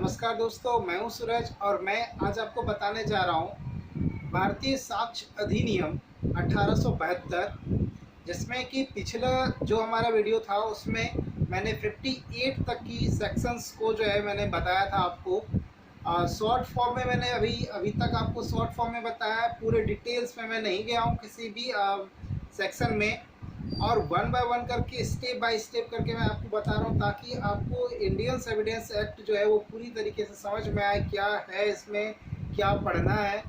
नमस्कार दोस्तों, मैं हूं सूरज और मैं आज आपको बताने जा रहा हूं भारतीय साक्ष्य अधिनियम 1872, जिसमें कि पिछला जो हमारा वीडियो था उसमें मैंने 58 तक की सेक्शंस को जो है मैंने बताया था आपको। शॉर्ट फॉर्म में मैंने अभी अभी तक आपको शॉर्ट फॉर्म में बताया है, पूरे डिटेल्स में मैं नहीं गया हूँ किसी भी सेक्शन में, और वन बाय वन करके स्टेप बाय स्टेप करके मैं आपको बता रहा हूँ ताकि आपको इंडियन एविडेंस एक्ट जो है वो पूरी तरीके से समझ में आए, क्या है इसमें, क्या पढ़ना है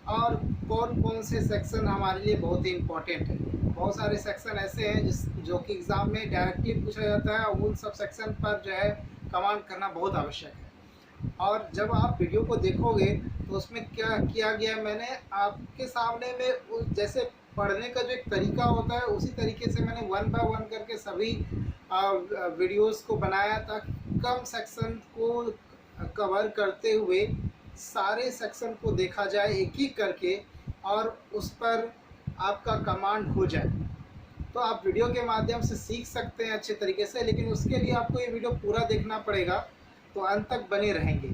और कौन कौन से सेक्शन हमारे लिए बहुत ही इम्पोर्टेंट है। बहुत सारे सेक्शन ऐसे हैं जो कि एग्ज़ाम में डायरेक्टली पूछा जाता है और उन सब सेक्शन पर जो है कमांड करना बहुत आवश्यक है। और जब आप वीडियो को देखोगे तो उसमें क्या किया गया है, मैंने आपके सामने में जैसे पढ़ने का जो एक तरीका होता है उसी तरीके से मैंने वन बाय वन करके सभी वीडियोस को बनाया ताकि कम सेक्शन को कवर करते हुए सारे सेक्शन को देखा जाए एक एक करके और उस पर आपका कमांड हो जाए। तो आप वीडियो के माध्यम से सीख सकते हैं अच्छे तरीके से, लेकिन उसके लिए आपको ये वीडियो पूरा देखना पड़ेगा, तो अंत तक बने रहेंगे।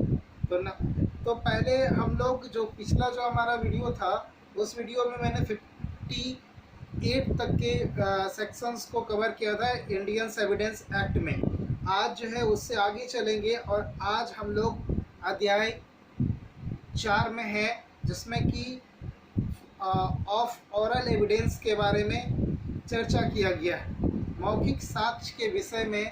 तो पहले हम लोग जो पिछला जो हमारा वीडियो था उस वीडियो में मैंने 58 तक के सेक्शंस को कवर किया था इंडियन एविडेंस एक्ट में। आज जो है उससे आगे चलेंगे और आज हम लोग अध्याय 4 में है, जिसमें कि ऑफ ओरल एविडेंस के बारे में चर्चा किया गया है। मौखिक साक्ष्य के विषय में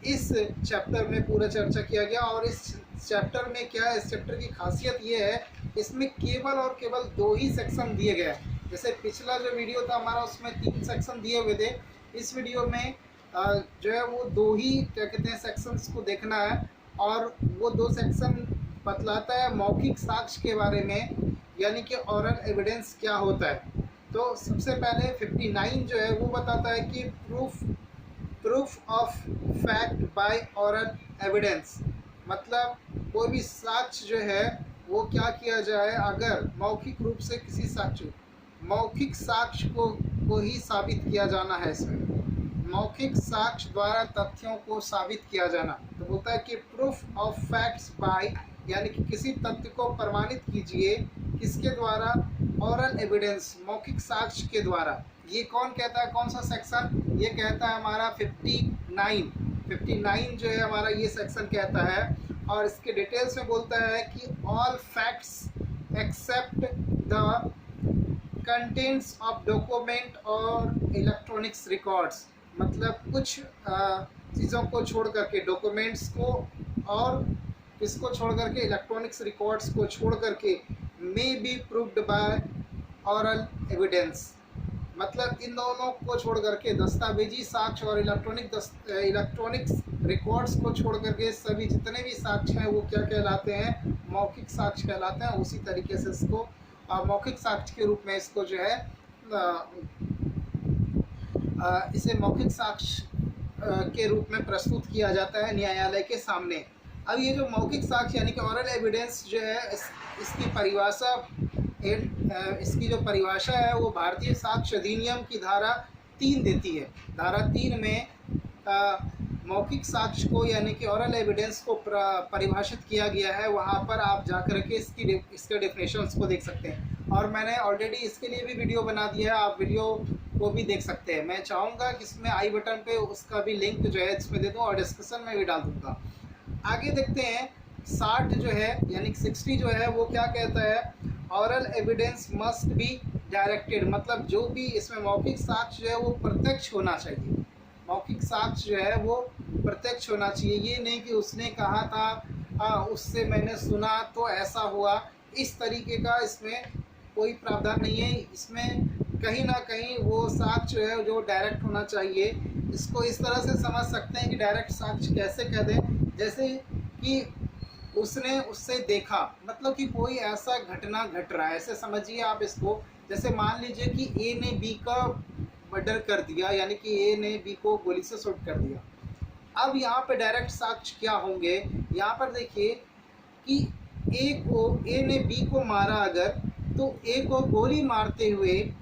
इस चैप्टर में पूरा चर्चा किया गया। और इस चैप्टर में क्या है, इस चैप्टर की खासियत ये है, इसमें केवल और केवल 2 ही सेक्शन दिए गए हैं। जैसे पिछला जो वीडियो था हमारा उसमें 3 सेक्शन दिए हुए थे, इस वीडियो में जो है वो 2 ही क्या कहते हैं सेक्शंस को देखना है। और वो 2 सेक्शन बतलाता है मौखिक साक्ष्य के बारे में, यानी कि ओरल एविडेंस क्या होता है। तो सबसे पहले 59 जो है वो बताता है कि proof of fact by oral evidence, मतलब कोई भी साक्ष्य जो है वो क्या किया जाए अगर मौखिक रूप से किसी मौखिक साक्ष्य को ही साबित किया जाना है। इसमें मौखिक साक्ष्य द्वारा तथ्यों को साबित किया जाना। तो बोलता है कि प्रूफ ऑफ फैक्ट्स बाय, यानी कि किसी तथ्य को प्रमाणित कीजिए किसके द्वारा, ओरल एविडेंस, मौखिक साक्ष्य के द्वारा। ये कौन कहता है, कौन सा सेक्शन? ये कहता है हमारा 59 जो है हमारा ये सेक्शन कहता है। और इसके डिटेल्स में बोलता है कि all facts except the contents of document और इलेक्ट्रॉनिक्स रिकॉर्ड्स, मतलब कुछ चीज़ों को छोड़ करके, डॉक्यूमेंट्स को और इसको छोड़ करके, इलेक्ट्रॉनिक्स रिकॉर्ड्स को छोड़ करके, may be proved by oral evidence, मतलब इन दोनों को छोड़ करके, दस्तावेजी साक्ष्य और इलेक्ट्रॉनिक्स रिकॉर्ड्स को छोड़ करके सभी जितने भी साक्ष्य हैं वो क्या कहलाते हैं, मौखिक साक्ष्य कहलाते हैं। उसी तरीके से इसको मौखिक साक्ष्य के रूप में इसको जो है इसे मौखिक साक्ष्य के रूप में प्रस्तुत किया जाता है न्यायालय के सामने। अब ये जो मौखिक साक्ष्य यानी कि ओरल एविडेंस जो है इसकी जो परिभाषा है वो भारतीय साक्ष्य अधिनियम की धारा 3 देती है। धारा 3 में मौखिक साक्ष्य को यानी कि ओरल एविडेंस को परिभाषित किया गया है। वहाँ पर आप जाकर के इसके डेफिनेशंस को देख सकते हैं, और मैंने ऑलरेडी इसके लिए भी वीडियो बना दिया है, आप वीडियो को भी देख सकते हैं। मैं चाहूँगा कि इसमें आई बटन पे उसका भी लिंक जो है इसमें दे दूँ और डिस्क्रिप्शन में भी डाल दूँगा। आगे देखते हैं 60 जो है यानी 60 जो है वो क्या कहता है, oral evidence must be directed, मतलब जो भी इसमें मौखिक साक्ष्य जो है वो प्रत्यक्ष होना चाहिए। मौखिक साक्ष्य जो है वो प्रत्यक्ष होना चाहिए, ये नहीं कि उसने कहा था उससे मैंने सुना तो ऐसा हुआ, इस तरीके का इसमें कोई प्रावधान नहीं है। इसमें कहीं ना कहीं वो साक्ष्य है जो डायरेक्ट होना चाहिए। इसको इस तरह से समझ सकते हैं कि डायरेक्ट साक्ष्य कैसे कह दें, जैसे कि उसने उससे देखा, मतलब कि कोई ऐसा घटना घट रहा है, ऐसे समझिए आप इसको। जैसे मान लीजिए कि ए ने बी का मर्डर कर दिया, यानी कि ए ने बी को गोली से शूट कर दिया। अब यहाँ पे डायरेक्ट साक्ष्य क्या होंगे, यहाँ पर देखिए कि ए ने बी को मारा अगर, तो ए को गोली मारते हुए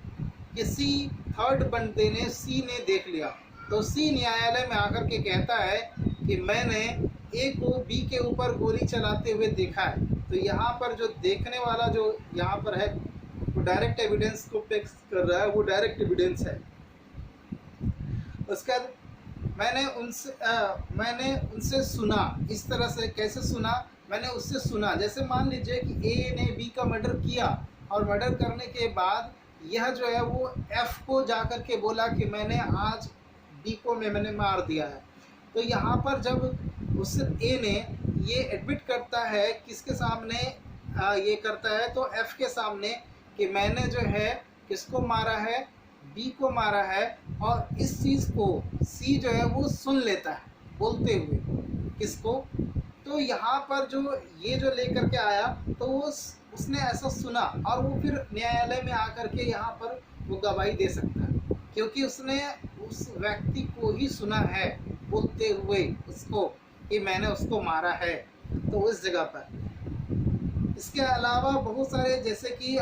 किसी थर्ड बंदे ने सी ने देख लिया, तो सी न्यायालय में आकर के कहता है कि मैंने ए को बी के ऊपर गोली चलाते हुए देखा है। तो यहाँ पर जो देखने वाला जो यहाँ पर है वो डायरेक्ट एविडेंस को पेश कर रहा है, वो डायरेक्ट एविडेंस है। उसके बाद मैंने उनसे सुना। इस तरह से कैसे सुना? मैंने उससे सुना, जैसे मान लीजिए कि ए ने बी का मर्डर किया और मर्डर करने के बाद यह जो है वो एफ को जाकर के बोला कि मैंने आज बी को मैंने मार दिया है। तो यहाँ पर जब उस ए ने ये एडमिट करता है, किसके सामने ये करता है? तो एफ के सामने, कि मैंने जो है किसको मारा है? बी को मारा है। और इस चीज़ को सी जो है वो सुन लेता है बोलते हुए, किसको? तो यहाँ पर जो ये जो लेकर के आया तो उसने ऐसा सुना और वो फिर न्यायालय में आकर के यहाँ पर वो गवाही दे सकता है, क्योंकि उसने उस व्यक्ति को ही सुना है बोलते हुए उसको कि मैंने उसको मारा है। तो उस जगह पर इसके अलावा बहुत सारे जैसे कि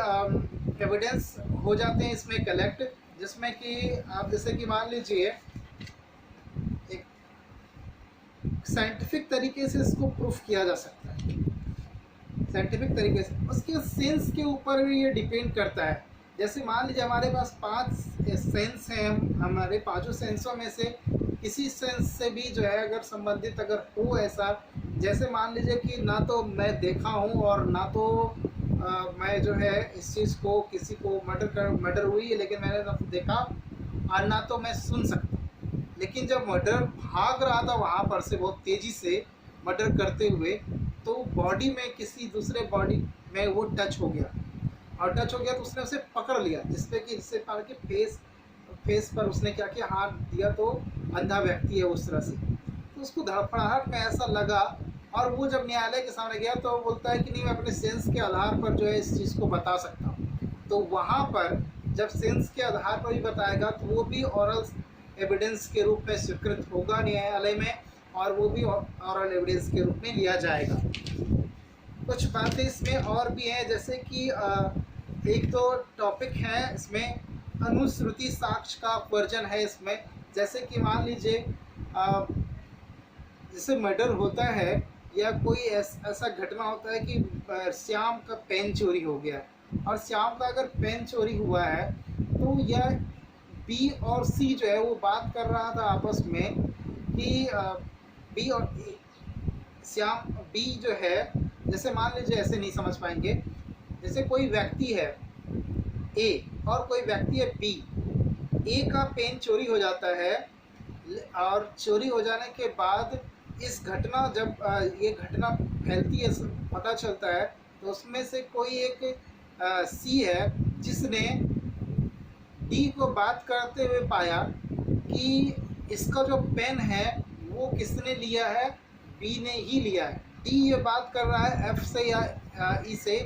एविडेंस हो जाते हैं इसमें कलेक्ट, जिसमें कि आप जैसे कि मान लीजिए एक साइंटिफिक तरीके से इसको प्रूफ किया जा सकता है, साइंटिफिक तरीके से। उसके सेंस के ऊपर भी ये डिपेंड करता है। जैसे मान लीजिए हमारे पास 5 सेंस हैं, हमारे पांचों सेंसों में से किसी सेंस से भी जो है अगर संबंधित अगर हो ऐसा, जैसे मान लीजिए कि ना तो मैं देखा हूँ और ना तो मैं जो है इस चीज़ को किसी को मर्डर हुई है लेकिन मैंने ना तो देखा और ना तो मैं सुन सकता। लेकिन जब मर्डर भाग रहा था वहाँ पर से बहुत तेज़ी से मर्डर करते हुए, तो बॉडी में किसी दूसरे बॉडी में वो टच हो गया और टच हो गया तो उसने उसे पकड़ लिया, जिससे पार के फेस पर उसने क्या किया? हाथ दिया। तो अंधा व्यक्ति है उस तरह से, तो उसको धड़फड़ाहट में ऐसा लगा और वो जब न्यायालय के सामने गया तो बोलता है कि नहीं, मैं अपने सेंस के आधार पर जो है इस चीज़ को बता सकता हूँ। तो वहाँ पर जब सेंस के आधार पर भी बताएगा तो वो भी ऑरल एविडेंस के रूप में स्वीकृत होगा न्यायालय में, और वो भी ऑरल एविडेंस के रूप में लिया जाएगा। कुछ बातें इसमें और भी हैं, जैसे कि एक तो टॉपिक है इसमें अनुश्रुति साक्ष्य का वर्जन है इसमें। जैसे कि मान लीजिए जैसे मर्डर होता है या कोई ऐसा घटना होता है कि श्याम का पेन चोरी हो गया है, और श्याम का अगर पेन चोरी हुआ है तो यह बी और सी जो है वो बात कर रहा था आपस में कि बी और श्याम बी जो है, जैसे मान लीजिए ऐसे नहीं समझ पाएंगे, जैसे कोई व्यक्ति है ए और कोई व्यक्ति है बी। ए का पेन चोरी हो जाता है और चोरी हो जाने के बाद इस घटना जब ये घटना फैलती है, पता चलता है, तो उसमें से कोई एक सी है जिसने डी को बात करते हुए पाया कि इसका जो पेन है वो किसने लिया है? बी ने ही लिया है। डी ये बात कर रहा है एफ से या ई से,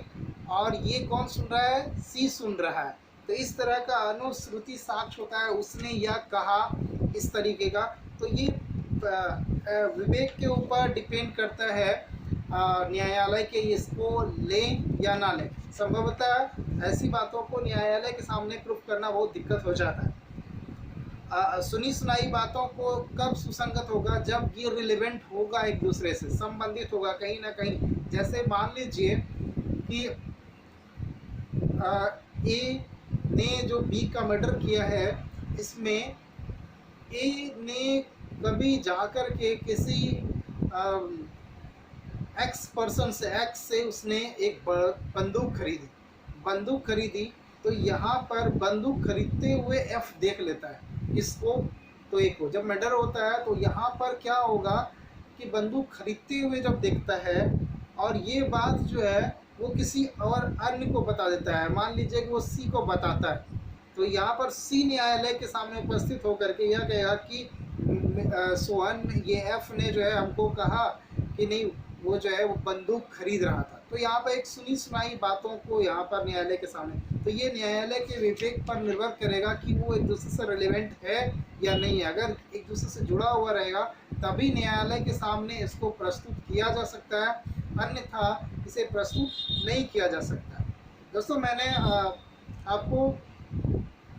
और ये कौन सुन रहा है? सी सुन रहा है। तो इस तरह का अनुश्रुति साक्ष्य होता है, उसने यह कहा इस तरीके का। तो ये विवेक के ऊपर डिपेंड करता है न्यायालय के इसको लें या ना लें। संभवतः ऐसी बातों को न्यायालय के सामने प्रूफ करना बहुत दिक्कत हो जाता है। सुनी सुनाई बातों को कब सुसंगत होगा? जब ये रिलेवेंट होगा, एक दूसरे से संबंधित होगा कहीं ना कहीं। जैसे मान लीजिए कि ए ने जो बी का मर्डर किया है, इसमें ए ने कभी जाकर के किसी एक्स पर्सन से, एक्स से उसने एक बंदूक खरीदी। तो यहाँ पर बंदूक खरीदते हुए एफ देख लेता है इसको, तो एक को जब मर्डर होता है तो यहाँ पर क्या होगा कि बंदूक खरीदते हुए जब देखता है और ये बात जो है वो किसी और अन्य को बता देता है, मान लीजिए कि वो सी को बताता है, तो यहाँ पर सी न्यायालय के सामने उपस्थित होकर के यह कहेगा कि सोहन, ये एफ ने जो है हमको कहा कि नहीं, वो जो है वो बंदूक खरीद रहा था। तो यहाँ पर एक सुनी सुनाई बातों को यहाँ पर न्यायालय के सामने, तो ये न्यायालय के विवेक पर निर्भर करेगा कि वो एक दूसरे से रिलेवेंट है या नहीं है। अगर एक दूसरे से जुड़ा हुआ रहेगा तभी न्यायालय के सामने इसको प्रस्तुत किया जा सकता है, अन्यथा इसे प्रस्तुत नहीं किया जा सकता। दोस्तों, मैंने आपको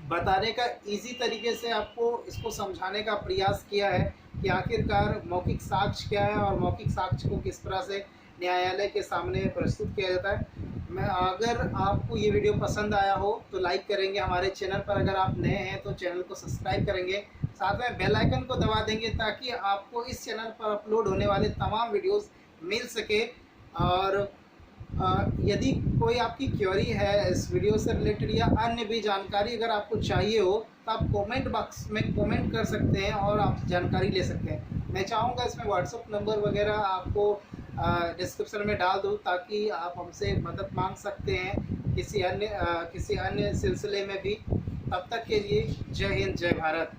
बताने का इजी तरीके से आपको इसको समझाने का प्रयास किया है कि आखिरकार मौखिक साक्ष्य क्या है और मौखिक साक्ष्य को किस तरह से न्यायालय के सामने प्रस्तुत किया जाता है। मैं अगर आपको ये वीडियो पसंद आया हो तो लाइक करेंगे, हमारे चैनल पर अगर आप नए हैं तो चैनल को सब्सक्राइब करेंगे, साथ में बेल आइकन को दबा देंगे ताकि आपको इस चैनल पर अपलोड होने वाले तमाम वीडियोस मिल सके। और यदि कोई आपकी क्वेरी है इस वीडियो से रिलेटेड या अन्य भी जानकारी अगर आपको चाहिए हो तो आप कमेंट बॉक्स में कमेंट कर सकते हैं और आप जानकारी ले सकते हैं। मैं चाहूँगा इसमें व्हाट्सअप नंबर वगैरह आपको डिस्क्रिप्शन में डाल दूँ ताकि आप हमसे मदद मांग सकते हैं किसी अन्य सिलसिले में भी। तब तक के लिए जय हिंद, जय भारत।